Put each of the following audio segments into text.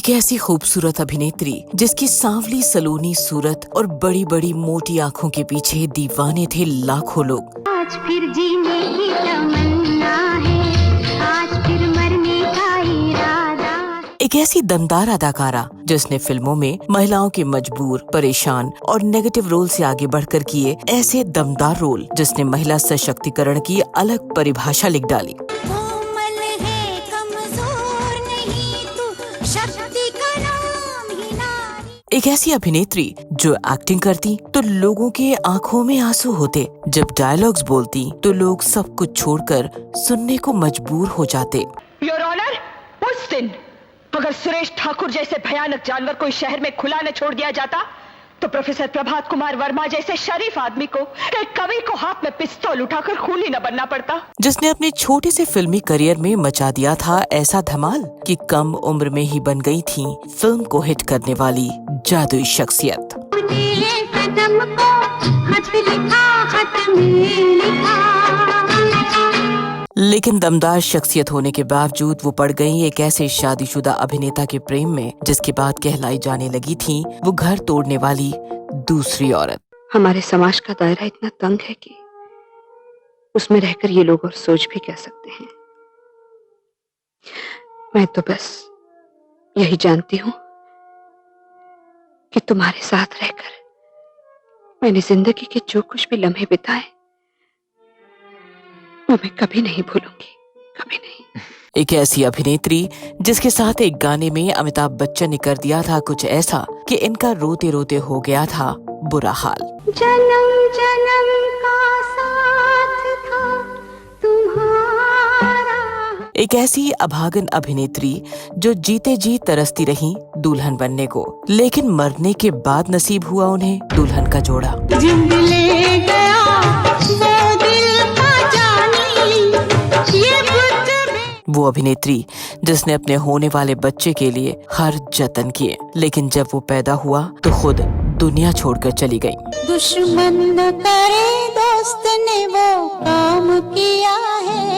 एक ऐसी खूबसूरत अभिनेत्री जिसकी सांवली सलोनी सूरत और बड़ी बड़ी मोटी आंखों के पीछे दीवाने थे लाखों लोग। आज फिर जीने की तमन्ना है, आज फिर मरने का इरादा। एक ऐसी दमदार अदाकारा जिसने फिल्मों में महिलाओं के मजबूर, परेशान और नेगेटिव रोल से आगे बढ़कर किए ऐसे दमदार रोल जिसने महिला सशक्तिकरण की अलग परिभाषा लिख डाली। एक ऐसी अभिनेत्री जो एक्टिंग करती तो लोगों के आंखों में आंसू होते, जब डायलॉग्स बोलती तो लोग सब कुछ छोड़कर सुनने को मजबूर हो जाते। योर ऑनर, उस दिन अगर सुरेश ठाकुर जैसे भयानक जानवर को इस शहर में खुला न छोड़ दिया जाता तो प्रोफेसर प्रभात कुमार वर्मा जैसे शरीफ आदमी को, एक कवि को हाथ में पिस्तौल उठाकर खूनी न बनना पड़ता। जिसने अपने छोटे से फिल्मी करियर में मचा दिया था ऐसा धमाल कि कम उम्र में ही बन गई थी फिल्म को हिट करने वाली जादुई शख्सियत। लेकिन दमदार शख्सियत होने के बावजूद वो पड़ गई एक ऐसे शादीशुदा अभिनेता के प्रेम में जिसके बाद कहलाई जाने लगी थी वो घर तोड़ने वाली दूसरी औरत। हमारे समाज का दायरा इतना तंग है कि उसमें रहकर ये लोग और सोच भी कह सकते हैं। मैं तो बस यही जानती हूँ कि तुम्हारे साथ रहकर मैंने जिंदगी के जो कुछ भी लम्हे बिताए वो मैं कभी नहीं भूलूंगी, कभी नहीं। एक ऐसी अभिनेत्री जिसके साथ एक गाने में अमिताभ बच्चन ने कर दिया था कुछ ऐसा कि इनका रोते रोते हो गया था बुरा हाल। जन्म जन्म का साथ था तुम्हारा। एक ऐसी अभागन अभिनेत्री जो जीते जी तरसती रही दुल्हन बनने को, लेकिन मरने के बाद नसीब हुआ उन्हें दुल्हन का जोड़ा। जिंद ले गया वो दिल का जानी, ये वो अभिनेत्री जिसने अपने होने वाले बच्चे के लिए हर जतन किए, लेकिन जब वो पैदा हुआ तो खुद दुनिया छोड़कर चली गई। दुश्मन न करे दोस्त ने वो काम किया है।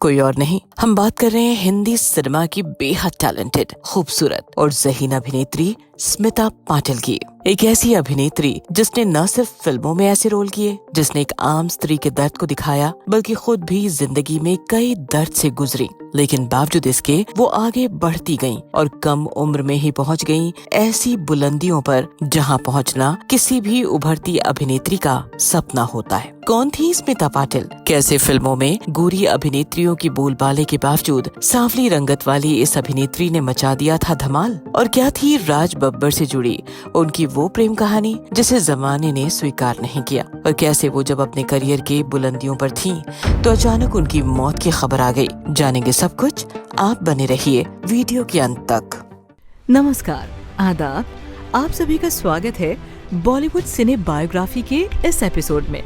कोई और नहीं, हम बात कर रहे हैं हिंदी सिनेमा की बेहद टैलेंटेड, खूबसूरत और ज़हीन अभिनेत्री स्मिता पाटिल की। एक ऐसी अभिनेत्री जिसने न सिर्फ फिल्मों में ऐसे रोल किए, जिसने एक आम स्त्री के दर्द को दिखाया, बल्कि खुद भी जिंदगी में कई दर्द से गुजरी, लेकिन बावजूद इसके वो आगे बढ़ती गईं और कम उम्र में ही पहुंच गईं ऐसी बुलंदियों पर जहां पहुंचना किसी भी उभरती अभिनेत्री का सपना होता है। कौन थी स्मिता पाटिल? कैसे फिल्मों में गोरी अभिनेत्रियों की बोलबाले के बावजूद सांवली रंगत वाली इस अभिनेत्री ने मचा दिया था धमाल? और क्या थी राज बब्बर से जुड़ी उनकी वो प्रेम कहानी जिसे जमाने ने स्वीकार नहीं किया? और कैसे वो जब अपने करियर के बुलंदियों पर थीं तो अचानक उनकी मौत की खबर आ गई? जानेंगे सब कुछ, आप बने रहिए वीडियो के अंत तक। नमस्कार, आदाब, आप सभी का स्वागत है बॉलीवुड सिने बायोग्राफी के इस एपिसोड में।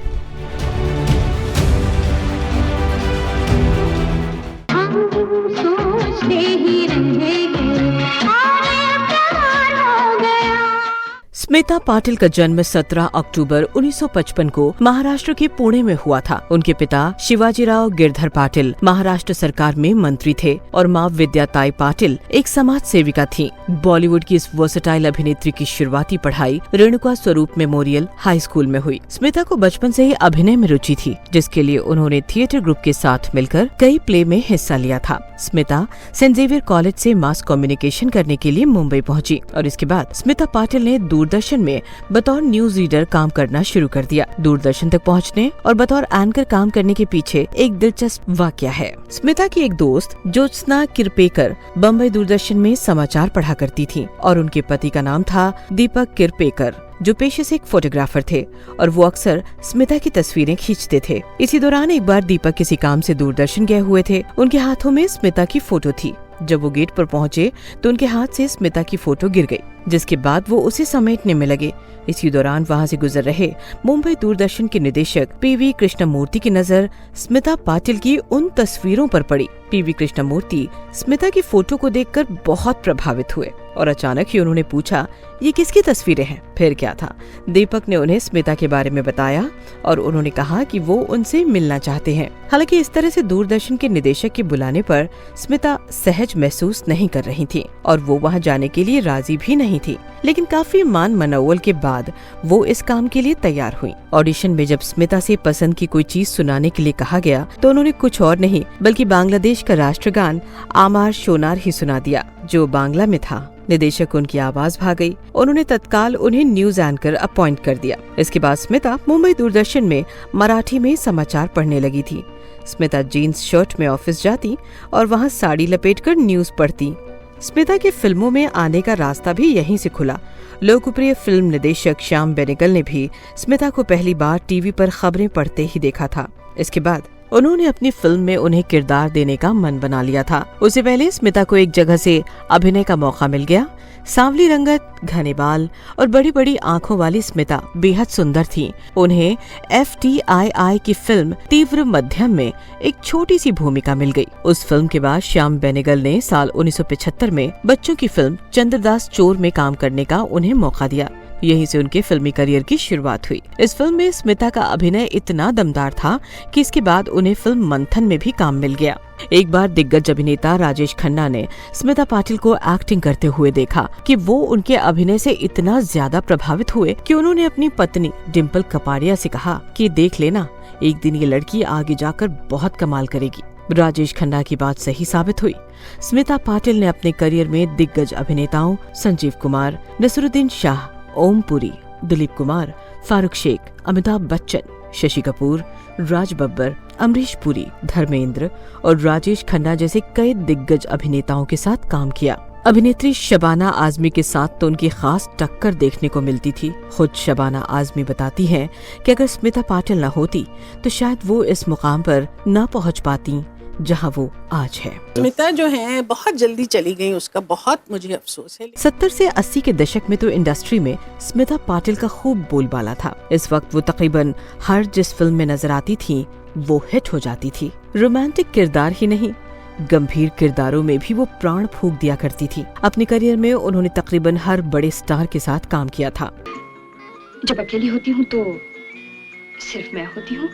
स्मिता पाटिल का जन्म 17 अक्टूबर 1955 को महाराष्ट्र के पुणे में हुआ था। उनके पिता शिवाजीराव गिरधर पाटिल महाराष्ट्र सरकार में मंत्री थे और माँ विद्याताई पाटिल एक समाज सेविका थीं। बॉलीवुड की इस वर्सेटाइल अभिनेत्री की शुरुआती पढ़ाई रेणुका स्वरूप मेमोरियल हाई स्कूल में हुई। स्मिता को बचपन से ही अभिनय में रुचि थी, जिसके लिए उन्होंने थिएटर ग्रुप के साथ मिलकर कई प्ले में हिस्सा लिया था। स्मिता सेंट जेवियर कॉलेज से मास कम्युनिकेशन करने के लिए मुंबई पहुंची और इसके बाद स्मिता पाटिल ने दूरदर्शन में बतौर न्यूज रीडर काम करना शुरू कर दिया। दूरदर्शन तक पहुंचने और बतौर एंकर काम करने के पीछे एक दिलचस्प वाकया है। स्मिता की एक दोस्त ज्योत्सना किरपेकर बम्बई दूरदर्शन में समाचार पढ़ा करती थी और उनके पति का नाम था दीपक किरपेकर, जो पेशे से एक फोटोग्राफर थे और वो अक्सर स्मिता की तस्वीरें खींचते थे। इसी दौरान एक बार दीपक किसी काम से दूरदर्शन गए हुए थे। उनके हाथों में स्मिता की फोटो थी। जब वो गेट पर पहुंचे तो उनके हाथ से स्मिता की फोटो गिर गई। जिसके बाद वो उसे समेटने में लगे। इसी दौरान वहां से गुजर रहे मुंबई दूरदर्शन के निदेशक पीवी कृष्णमूर्ति की नजर स्मिता पाटिल की उन तस्वीरों पर पड़ी। पीवी कृष्णमूर्ति स्मिता की फोटो को देखकर बहुत प्रभावित हुए और अचानक ही उन्होंने पूछा, ये किसकी तस्वीरें हैं? फिर क्या था, दीपक ने उन्हें स्मिता के बारे में बताया और उन्होंने कहा कि वो उनसे मिलना चाहते हैं। हालांकि इस तरह से दूरदर्शन के निदेशक के बुलाने पर स्मिता सहज महसूस नहीं कर रही थी और वो वहां जाने के लिए राजी भी नहीं थी, लेकिन काफी मान मनौवल के बाद वो इस काम के लिए तैयार हुई। ऑडिशन में जब स्मिता से पसंद की कोई चीज सुनाने के लिए कहा गया तो उन्होंने कुछ और नहीं बल्कि बांग्लादेश का राष्ट्रगान आमार सोनार ही सुना दिया, जो बांग्ला में था। निदेशक उनकी आवाज भाग गई। उन्होंने तत्काल उन्हें न्यूज एंकर अपॉइंट कर दिया। इसके बाद स्मिता मुंबई दूरदर्शन में मराठी में समाचार पढ़ने लगी थी। स्मिता जीन्स शर्ट में ऑफिस जाती और वहां साड़ी लपेटकर न्यूज पढ़ती। स्मिता के फिल्मों में आने का रास्ता भी यहीं से खुला। लोकप्रिय फिल्म निदेशक श्याम बेनेगल ने भी स्मिता को पहली बार टीवी पर खबरें पढ़ते ही देखा था। इसके बाद उन्होंने अपनी फिल्म में उन्हें किरदार देने का मन बना लिया था। उससे पहले स्मिता को एक जगह से अभिनय का मौका मिल गया। सांवली रंगत, घने बाल और बड़ी बड़ी आंखों वाली स्मिता बेहद सुंदर थी। उन्हें FTII की फिल्म तीव्र मध्यम में एक छोटी सी भूमिका मिल गई। उस फिल्म के बाद श्याम बेनेगल ने साल 1975 में बच्चों की फिल्म चंद्रदास चोर में काम करने का उन्हें मौका दिया। यहीं से उनके फिल्मी करियर की शुरुआत हुई। इस फिल्म में स्मिता का अभिनय इतना दमदार था कि इसके बाद उन्हें फिल्म मंथन में भी काम मिल गया। एक बार दिग्गज अभिनेता राजेश खन्ना ने स्मिता पाटिल को एक्टिंग करते हुए देखा कि वो उनके अभिनय से इतना ज्यादा प्रभावित हुए कि उन्होंने अपनी पत्नी डिम्पल कपाड़िया से कहा कि देख लेना, एक दिन ये लड़की आगे जाकर बहुत कमाल करेगी। राजेश खन्ना की बात सही साबित हुई। स्मिता पाटिल ने अपने करियर में दिग्गज अभिनेताओं संजीव कुमार, नसरुद्दीन शाह, ओम पुरी, दिलीप कुमार, फारूक शेख, अमिताभ बच्चन, शशि कपूर, राज बब्बर, अमरीश पुरी, धर्मेंद्र और राजेश खन्ना जैसे कई दिग्गज अभिनेताओं के साथ काम किया। अभिनेत्री शबाना आजमी के साथ तो उनकी खास टक्कर देखने को मिलती थी। खुद शबाना आजमी बताती हैं कि अगर स्मिता पाटिल न होती तो शायद वो इस मुकाम पर न पहुंच पाती जहां वो आज है। स्मिता जो है बहुत जल्दी चली गई, उसका बहुत मुझे अफसोस है। 70 से 80 के दशक में तो इंडस्ट्री में स्मिता पाटिल का खूब बोलबाला था। इस वक्त वो तकरीबन हर जिस फिल्म में नजर आती थी वो हिट हो जाती थी। रोमांटिक किरदार ही नहीं, गंभीर किरदारों में भी वो प्राण फूंक दिया करती थी। अपने करियर में उन्होंने तकरीबन हर बड़े स्टार के साथ काम किया था। जब अकेली होती हूँ तो सिर्फ मैं होती हूँ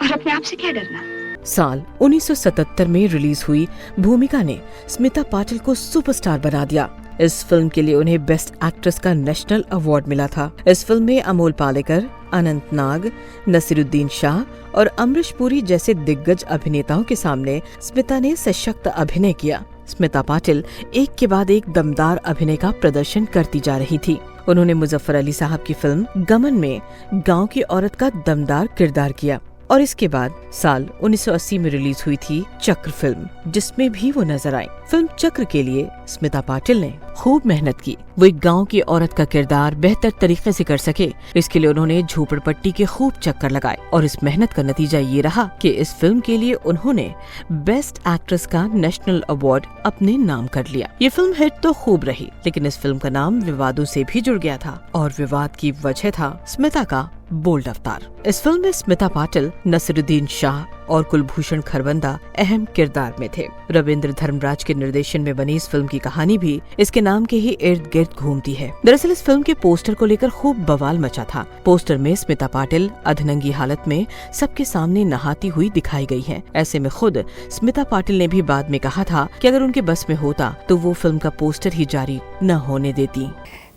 और अपने आप से क्या डरना। साल 1977 में रिलीज हुई भूमिका ने स्मिता पाटिल को सुपरस्टार बना दिया। इस फिल्म के लिए उन्हें बेस्ट एक्ट्रेस का नेशनल अवार्ड मिला था। इस फिल्म में अमोल पालेकर, अनंत नाग, नसीरुद्दीन शाह और अमरीश पुरी जैसे दिग्गज अभिनेताओं के सामने स्मिता ने सशक्त अभिनय किया। स्मिता पाटिल एक के बाद एक दमदार अभिनय का प्रदर्शन करती जा रही थी। उन्होंने मुजफ्फर अली साहब की फिल्म गमन में गांव की औरत का दमदार किरदार किया और इसके बाद साल 1980 में रिलीज हुई थी चक्र फिल्म, जिसमें भी वो नजर आई। फिल्म चक्र के लिए स्मिता पाटिल ने खूब मेहनत की। वो एक गांव की औरत का किरदार बेहतर तरीके से कर सके, इसके लिए उन्होंने झोपड़पट्टी के खूब चक्कर लगाए और इस मेहनत का नतीजा ये रहा कि इस फिल्म के लिए उन्होंने बेस्ट एक्ट्रेस का नेशनल अवार्ड अपने नाम कर लिया। ये फिल्म हिट तो खूब रही, लेकिन इस फिल्म का नाम विवादों से भी जुड़ गया था और विवाद की वजह था स्मिता का बोल्ड अवतार। इस फिल्म में स्मिता पाटिल, नसीरुद्दीन शाह और कुलभूषण खरबंदा अहम किरदार में थे। रविंद्र धर्मराज के निर्देशन में बनी इस फिल्म की कहानी भी इसके नाम के ही इर्द गिर्द घूमती है। दरअसल इस फिल्म के पोस्टर को लेकर खूब बवाल मचा था। पोस्टर में स्मिता पाटिल अधनंगी हालत में सबके सामने नहाती हुई दिखाई गई है। ऐसे में खुद स्मिता पाटिल ने भी बाद में कहा था कि अगर उनके बस में होता तो वो फिल्म का पोस्टर ही जारी न होने देती।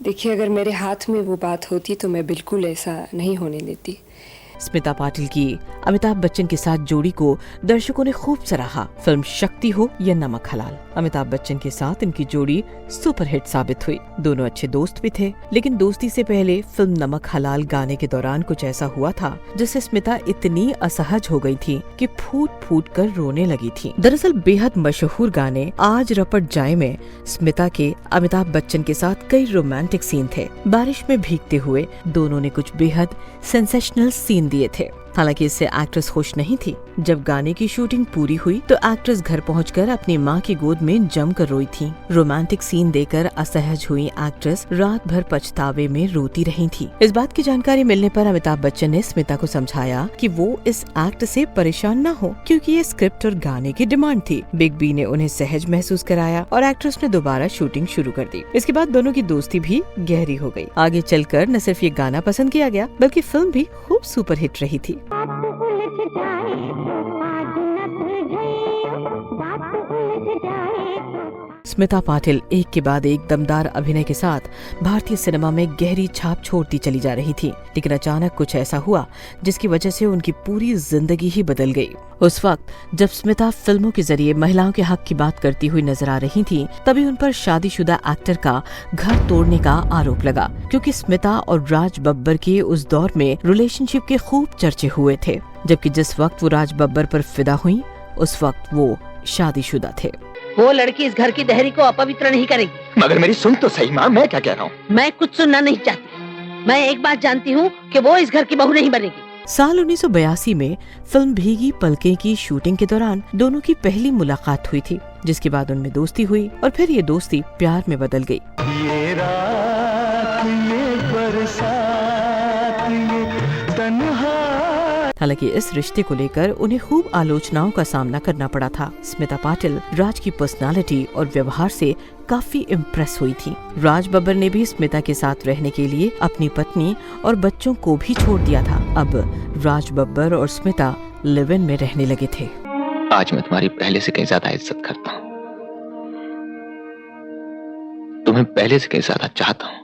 देखिए, अगर मेरे हाथ में वो बात होती तो मैं बिल्कुल ऐसा नहीं होने देती। स्मिता पाटिल की अमिताभ बच्चन के साथ जोड़ी को दर्शकों ने खूब सराहा। फिल्म शक्ति हो या नमक हलाल, अमिताभ बच्चन के साथ इनकी जोड़ी सुपरहिट साबित हुई। दोनों अच्छे दोस्त भी थे, लेकिन दोस्ती से पहले फिल्म नमक हलाल गाने के दौरान कुछ ऐसा हुआ था जिससे स्मिता इतनी असहज हो गई थी कि फूट फूट कर रोने लगी थी। दरअसल बेहद मशहूर गाने आज रपट जाए में स्मिता के अमिताभ बच्चन के साथ कई रोमांटिक सीन थे। बारिश में भीगते हुए दोनों ने कुछ बेहद सेंसेशनल सीन दिए थे। हालांकि इससे एक्ट्रेस खुश नहीं थी। जब गाने की शूटिंग पूरी हुई तो एक्ट्रेस घर पहुंचकर अपनी मां की गोद में जमकर रोई थी। रोमांटिक सीन देखकर असहज हुई एक्ट्रेस रात भर पछतावे में रोती रही थी। इस बात की जानकारी मिलने पर अमिताभ बच्चन ने स्मिता को समझाया कि वो इस एक्ट से परेशान न हो, क्योंकि ये स्क्रिप्ट और गाने की डिमांड थी। बिग बी ने उन्हें सहज महसूस कराया और एक्ट्रेस ने दोबारा शूटिंग शुरू कर दी। इसके बाद दोनों की दोस्ती भी गहरी हो गई। आगे चलकर न सिर्फ ये गाना पसंद किया गया बल्कि फिल्म भी खूब सुपरहिट रही थी। स्मिता पाटिल एक के बाद एक दमदार अभिनय के साथ भारतीय सिनेमा में गहरी छाप छोड़ती चली जा रही थी, लेकिन अचानक कुछ ऐसा हुआ जिसकी वजह से उनकी पूरी जिंदगी ही बदल गई। उस वक्त जब स्मिता फिल्मों के जरिए महिलाओं के हक की बात करती हुई नजर आ रही थी, तभी उन पर शादीशुदा एक्टर का घर तोड़ने का आरोप लगा, क्योंकि स्मिता और राज बब्बर के उस दौर में रिलेशनशिप के खूब चर्चे हुए थे। जबकि जिस वक्त वो राज बब्बर पर फिदा हुई उस वक्त वो शादीशुदा थे। वो लड़की इस घर की देहरी को अपवित्र नहीं करेगी। मगर मेरी सुन तो सही माँ, मैं क्या कह रहा हूँ। मैं कुछ सुनना नहीं चाहती। मैं एक बात जानती हूँ कि वो इस घर की बहू नहीं बनेगी। साल 1982 में फिल्म भीगी पलकें की शूटिंग के दौरान दोनों की पहली मुलाकात हुई थी, जिसके बाद उनमें दोस्ती हुई और फिर ये दोस्ती प्यार में बदल गई। ये रात, ये बरसात, ये तन्हा। हालांकि इस रिश्ते को लेकर उन्हें खूब आलोचनाओं का सामना करना पड़ा था। स्मिता पाटिल राज की पर्सनालिटी और व्यवहार से काफी इम्प्रेस हुई थी। राज बब्बर ने भी स्मिता के साथ रहने के लिए अपनी पत्नी और बच्चों को भी छोड़ दिया था। अब राज बब्बर और स्मिता लिव इन में रहने लगे थे। आज मैं तुम्हारी पहले से कहीं ज्यादा इज्जत करता हूँ, तुम्हें पहले से कहीं ज्यादा चाहता हूँ।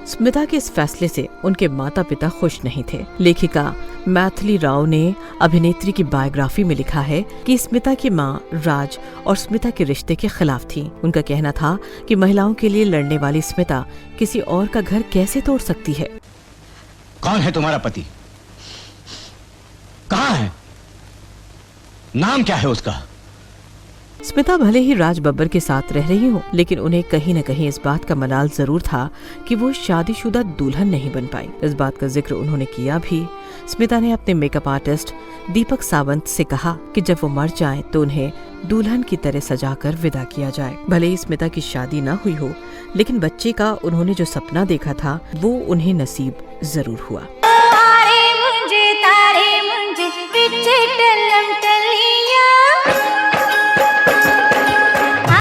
स्मिता के इस फैसले से उनके माता पिता खुश नहीं थे। लेखिका मैथिली राव ने अभिनेत्री की बायोग्राफी में लिखा है कि स्मिता की मां राज और स्मिता के रिश्ते के खिलाफ थी। उनका कहना था कि महिलाओं के लिए लड़ने वाली स्मिता किसी और का घर कैसे तोड़ सकती है। कौन है तुम्हारा पति? कहाँ है? नाम क्या है उसका? स्मिता भले ही राज बब्बर के साथ रह रही हो, लेकिन उन्हें कहीं न कहीं इस बात का मलाल जरूर था कि वो शादीशुदा दुल्हन नहीं बन पाई। इस बात का जिक्र उन्होंने किया भी। स्मिता ने अपने मेकअप आर्टिस्ट दीपक सावंत से कहा कि जब वो मर जाएं तो उन्हें दुल्हन की तरह सजाकर विदा किया जाए। भले ही स्मिता की शादी न हुई हो, लेकिन बच्चे का उन्होंने जो सपना देखा था वो उन्हें नसीब जरूर हुआ।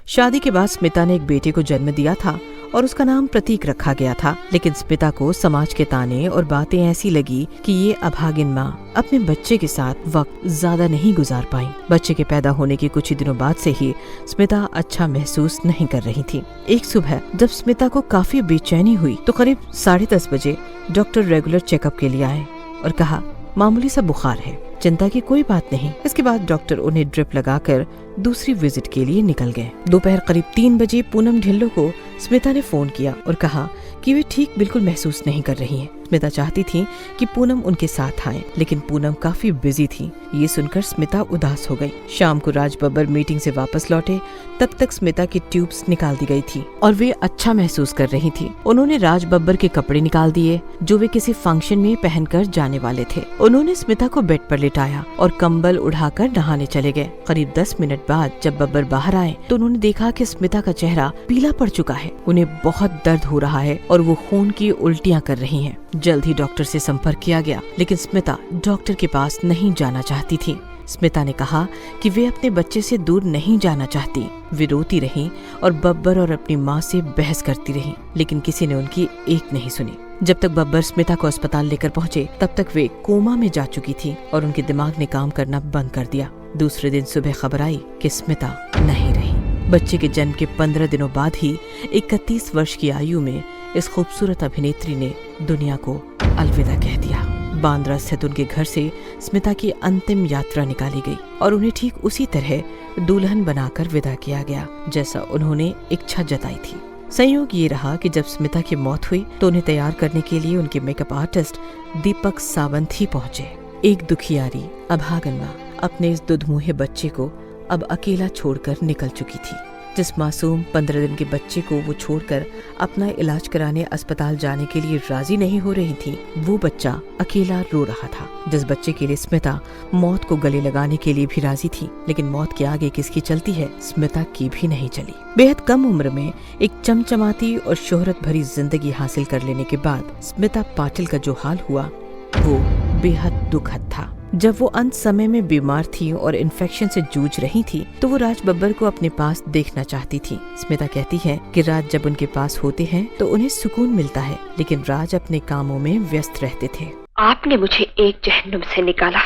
शादी के बाद स्मिता ने एक बेटे को जन्म दिया था और उसका नाम प्रतीक रखा गया था। लेकिन स्मिता को समाज के ताने और बातें ऐसी लगी कि ये अभागिन माँ अपने बच्चे के साथ वक्त ज्यादा नहीं गुजार पाई। बच्चे के पैदा होने के कुछ ही दिनों बाद से ही स्मिता अच्छा महसूस नहीं कर रही थी। एक सुबह जब स्मिता को काफी बेचैनी हुई तो करीब 10:30 बजे डॉक्टर रेगुलर चेकअप के लिए आए और कहा मामूली सा बुखार है, चिंता की कोई बात नहीं। इसके बाद डॉक्टर उन्हें ड्रिप लगाकर दूसरी विजिट के लिए निकल गए। दोपहर करीब 3 बजे पूनम ढिल्लो को स्मिता ने फोन किया और कहा कि वे ठीक बिल्कुल महसूस नहीं कर रही हैं। स्मिता चाहती थी कि पूनम उनके साथ आए, लेकिन पूनम काफी बिजी थी। ये सुनकर स्मिता उदास हो गई। शाम को राज बब्बर मीटिंग से वापस लौटे, तब तक स्मिता की ट्यूब्स निकाल दी गई थी और वे अच्छा महसूस कर रही थी। उन्होंने राज बब्बर के कपड़े निकाल दिए जो वे किसी फंक्शन में पहनकर जाने वाले थे। उन्होंने स्मिता को बेड पर लिटाया और कंबल उड़ाकर नहाने चले गए। करीब 10 मिनट बाद जब बब्बर बाहर आए तो उन्होंने देखा कि स्मिता का चेहरा पीला पड़ चुका है। उन्हें बहुत दर्द हो रहा है और वो खून की उल्टियां कर रही हैं। जल्द ही डॉक्टर से संपर्क किया गया, लेकिन स्मिता डॉक्टर के पास नहीं जाना चाहती थी। स्मिता ने कहा कि वे अपने बच्चे से दूर नहीं जाना चाहती। वे रोती रहीं और बब्बर और अपनी माँ से बहस करती रहीं, लेकिन किसी ने उनकी एक नहीं सुनी। जब तक बब्बर स्मिता को अस्पताल लेकर पहुँचे तब तक वे कोमा में जा चुकी थी और उनके दिमाग ने काम करना बंद कर दिया। दूसरे दिन सुबह खबर आई कि स्मिता नहीं रही। बच्चे के जन्म के 15 दिनों बाद ही 31 वर्ष की आयु में इस खूबसूरत अभिनेत्री ने दुनिया को अलविदा कह दिया। बांद्रा स्थित उनके घर से स्मिता की अंतिम यात्रा निकाली गई और उन्हें ठीक उसी तरह दुल्हन बनाकर विदा किया गया जैसा उन्होंने इच्छा जताई थी। संयोग ये रहा कि जब स्मिता की मौत हुई तो उन्हें तैयार करने के लिए उनके मेकअप आर्टिस्ट दीपक सावंत ही पहुंचे। एक दुखियारी अभागन माँ अपने इस दुधमुहे बच्चे को अब अकेला छोड़कर निकल चुकी थी। जिस मासूम 15 दिन के बच्चे को वो छोड़कर अपना इलाज कराने अस्पताल जाने के लिए राजी नहीं हो रही थी, वो बच्चा अकेला रो रहा था। जिस बच्चे के लिए स्मिता मौत को गले लगाने के लिए भी राजी थी, लेकिन मौत के आगे किसकी चलती है, स्मिता की भी नहीं चली। बेहद कम उम्र में एक चमचमाती और शोहरत भरी जिंदगी हासिल कर लेने के बाद स्मिता पाटिल का जो हाल हुआ वो बेहद दुखद था। जब वो अंत समय में बीमार थी और इन्फेक्शन से जूझ रही थी तो वो राज बब्बर को अपने पास देखना चाहती थी। स्मिता कहती है कि राज जब उनके पास होते हैं तो उन्हें सुकून मिलता है, लेकिन राज अपने कामों में व्यस्त रहते थे। आपने मुझे एक जहन्नुम से निकाला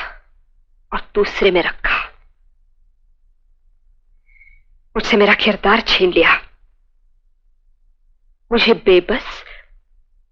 और दूसरे में रखा, मुझसे मेरा किरदार छीन लिया, मुझे बेबस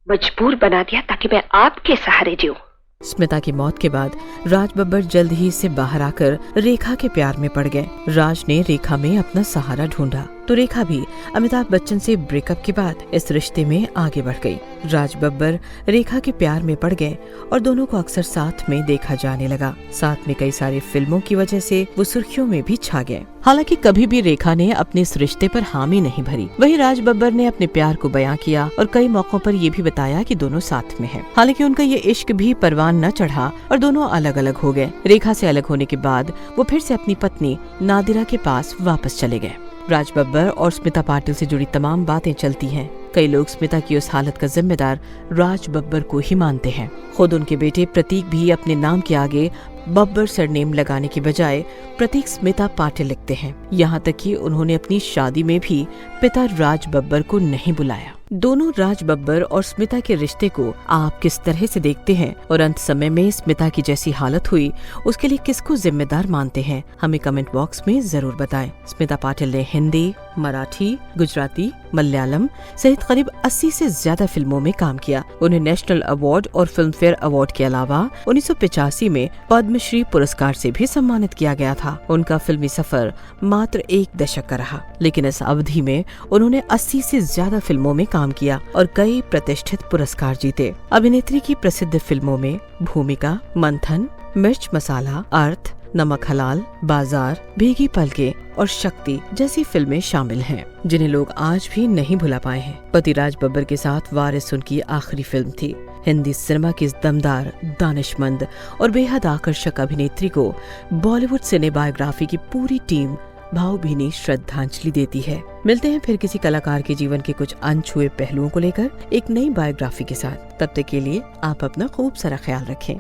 मजबूर बना दिया ताकि मैं आपके सहारे जीऊं। स्मिता की मौत के बाद राज बब्बर जल्द ही से बाहर आकर रेखा के प्यार में पड़ गए। राज ने रेखा में अपना सहारा ढूंढा तो रेखा भी अमिताभ बच्चन से ब्रेकअप के बाद इस रिश्ते में आगे बढ़ गई। राज बब्बर रेखा के प्यार में पड़ गए और दोनों को अक्सर साथ में देखा जाने लगा। साथ में कई सारी फिल्मों की वजह से वो सुर्खियों में भी छा गए। हालांकि कभी भी रेखा ने अपने इस रिश्ते पर हामी नहीं भरी। वहीं राज बब्बर ने अपने प्यार को बयां किया और कई मौकों पर ये भी बताया कि दोनों साथ में हैं। हालांकि उनका ये इश्क भी परवान न चढ़ा और दोनों अलग अलग हो गए। रेखा से अलग होने के बाद वो फिर से अपनी पत्नी नादिरा के पास वापस चले गए। राज बब्बर और स्मिता पाटिल से जुड़ी तमाम बातें चलती हैं। कई लोग स्मिता की उस हालत का जिम्मेदार राज बब्बर को ही मानते हैं। खुद उनके बेटे प्रतीक भी अपने नाम के आगे बब्बर सरनेम लगाने की बजाय प्रतीक स्मिता पाटिल लिखते हैं। यहाँ तक कि उन्होंने अपनी शादी में भी पिता राज बब्बर को नहीं बुलाया। दोनों राज बब्बर और स्मिता के रिश्ते को आप किस तरह से देखते हैं और अंत समय में स्मिता की जैसी हालत हुई उसके लिए किसको जिम्मेदार मानते हैं, हमें कमेंट बॉक्स में जरूर बताएं। स्मिता पाटिल ने हिंदी, मराठी, गुजराती, मलयालम सहित करीब 80 से ज्यादा फिल्मों में काम किया। उन्हें नेशनल अवार्ड और फिल्म फेयर अवार्ड के अलावा 1985 में पद्मश्री पुरस्कार से भी सम्मानित किया गया था। उनका फिल्मी सफर मात्र 1 दशक का रहा, लेकिन इस अवधि में उन्होंने 80 से ज्यादा फिल्मों में काम किया और कई प्रतिष्ठित पुरस्कार जीते। अभिनेत्री की प्रसिद्ध फिल्मों में भूमिका, मंथन, मिर्च मसाला, अर्थ, नमक हलाल, बाजार, भीगी पलके और शक्ति जैसी फिल्में शामिल हैं, जिन्हें लोग आज भी नहीं भुला पाए हैं। पति राज बब्बर के साथ वारिस उनकी आखिरी फिल्म थी। हिंदी सिनेमा की इस दमदार, दानिशमंद और बेहद आकर्षक अभिनेत्री को बॉलीवुड सिनेबायोग्राफी की पूरी टीम भावभीनी श्रद्धांजलि देती है। मिलते हैं फिर किसी कलाकार के जीवन के कुछ अनछुए पहलुओं को लेकर एक नई बायोग्राफी के साथ। तब तक के लिए आप अपना खूब सारा ख्याल रखें।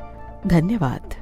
धन्यवाद।